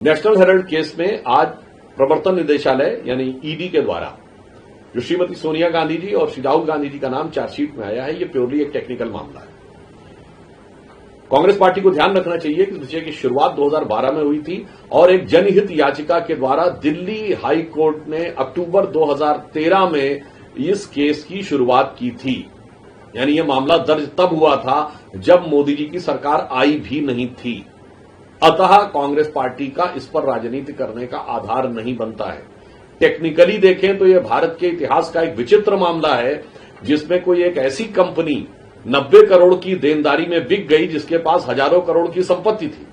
National Herald case में आज प्रवर्तन निदेशालय यानी ईडी के द्वारा जो श्रीमती सोनिया गांधी जी और श्री राहुल गांधी जी का नाम चार्जशीट में आया है, ये प्योरली एक टेक्निकल मामला है। कांग्रेस पार्टी को ध्यान रखना चाहिए कि इस विषय की शुरुआत 2012 में हुई थी और एक जनहित याचिका के द्वारा दिल्ली हाई कोर्ट ने अक्टूबर 2013 में इस केस की शुरुआत की थी। यानी यह मामला दर्ज तब हुआ था जब मोदी जी की सरकार आई भी नहीं थी। अतः कांग्रेस पार्टी का इस पर राजनीति करने का आधार नहीं बनता है। टेक्निकली देखें तो यह भारत के इतिहास का एक विचित्र मामला है जिसमें कोई एक ऐसी कंपनी 90 करोड़ की देनदारी में बिक गई जिसके पास हजारों करोड़ की संपत्ति थी,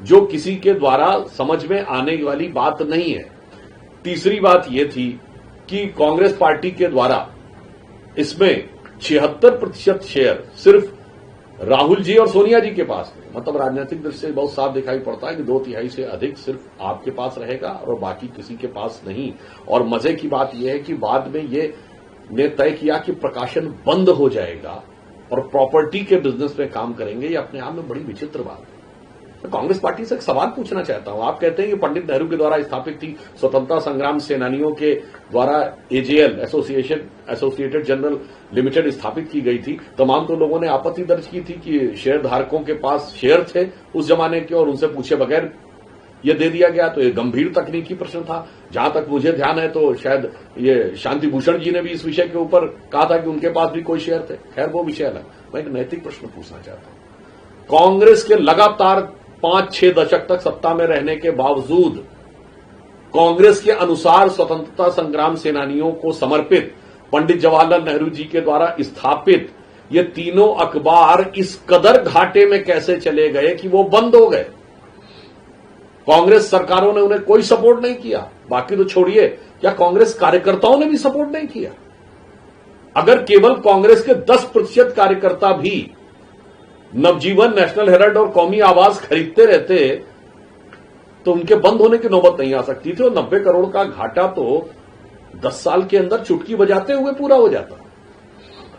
जो किसी के द्वारा समझ में आने वाली बात नहीं है। तीसरी बात यह थी कि कांग्रेस पार्टी के द्वारा इसमें 76% शेयर सिर्फ राहुल जी और सोनिया जी के पास थे। मतलब राजनीतिक दृष्टि से बहुत साफ दिखाई पड़ता है कि 2/3 से अधिक सिर्फ आपके पास रहेगा और बाकी किसी के पास नहीं। और मजे की बात यह है कि बाद में ये ने तय किया कि प्रकाशन बंद हो जाएगा और प्रॉपर्टी के बिजनेस में काम करेंगे। ये अपने आप में बड़ी विचित्र बात है। तो कांग्रेस पार्टी से एक सवाल पूछना चाहता हूं। आप कहते हैं कि पंडित नेहरू के द्वारा स्थापित थी, स्वतंत्रता संग्राम सेनानियों के द्वारा एजेएल एसोसिएटेड जनरल लिमिटेड स्थापित की गई थी। तमाम तो लोगों ने आपत्ति दर्ज की थी कि शेयर धारकों के पास शेयर थे उस जमाने के और उनसे पूछे बगैर यह दे दिया गया। तो यह गंभीर तकनीकी प्रश्न था। जहां तक मुझे ध्यान है तो शायद ये शांति भूषण जी ने भी इस विषय के ऊपर कहा था कि उनके पास भी कोई शेयर थे। खैर वो विषय अलग। मैं एक नैतिक प्रश्न पूछना चाहता हूं। कांग्रेस के लगातार 5-6 दशक तक सत्ता में रहने के बावजूद कांग्रेस के अनुसार स्वतंत्रता संग्राम सेनानियों को समर्पित पंडित जवाहरलाल नेहरू जी के द्वारा स्थापित ये तीनों अखबार इस कदर घाटे में कैसे चले गए कि वो बंद हो गए। कांग्रेस सरकारों ने उन्हें कोई सपोर्ट नहीं किया। बाकी तो छोड़िए, क्या कांग्रेस कार्यकर्ताओं ने भी सपोर्ट नहीं किया? अगर केवल कांग्रेस के 10% कार्यकर्ता भी नवजीवन, नेशनल हेराल्ड और कौमी आवाज खरीदते रहते तो उनके बंद होने की नौबत नहीं आ सकती थी और 90 करोड़ का घाटा तो 10 साल के अंदर चुटकी बजाते हुए पूरा हो जाता।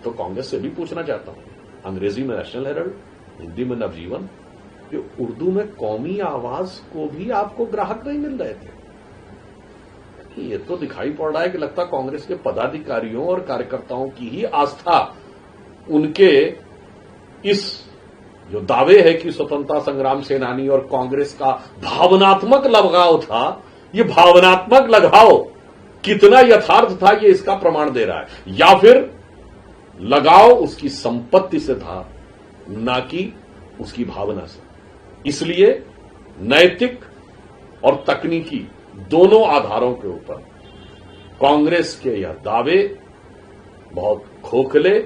तो कांग्रेस से भी पूछना चाहता हूं, अंग्रेजी में नेशनल हेराल्ड, हिंदी में नवजीवन, ये उर्दू में कौमी आवाज को भी आपको ग्राहक नहीं मिल रहे थे। ये तो दिखाई पड़ रहा है कि लगता कांग्रेस के पदाधिकारियों और कार्यकर्ताओं की ही आस्था उनके इस जो दावे है कि स्वतंत्रता संग्राम सेनानी और कांग्रेस का भावनात्मक लगाव था, ये भावनात्मक लगाव कितना यथार्थ था ये इसका प्रमाण दे रहा है। या फिर लगाव उसकी संपत्ति से था, ना कि उसकी भावना से। इसलिए नैतिक और तकनीकी दोनों आधारों के ऊपर कांग्रेस के यह दावे बहुत खोखले,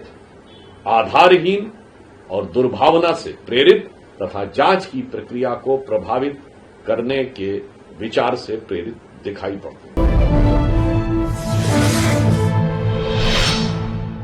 आधारहीन और दुर्भावना से प्रेरित तथा जांच की प्रक्रिया को प्रभावित करने के विचार से प्रेरित दिखाई पड़ते हैं।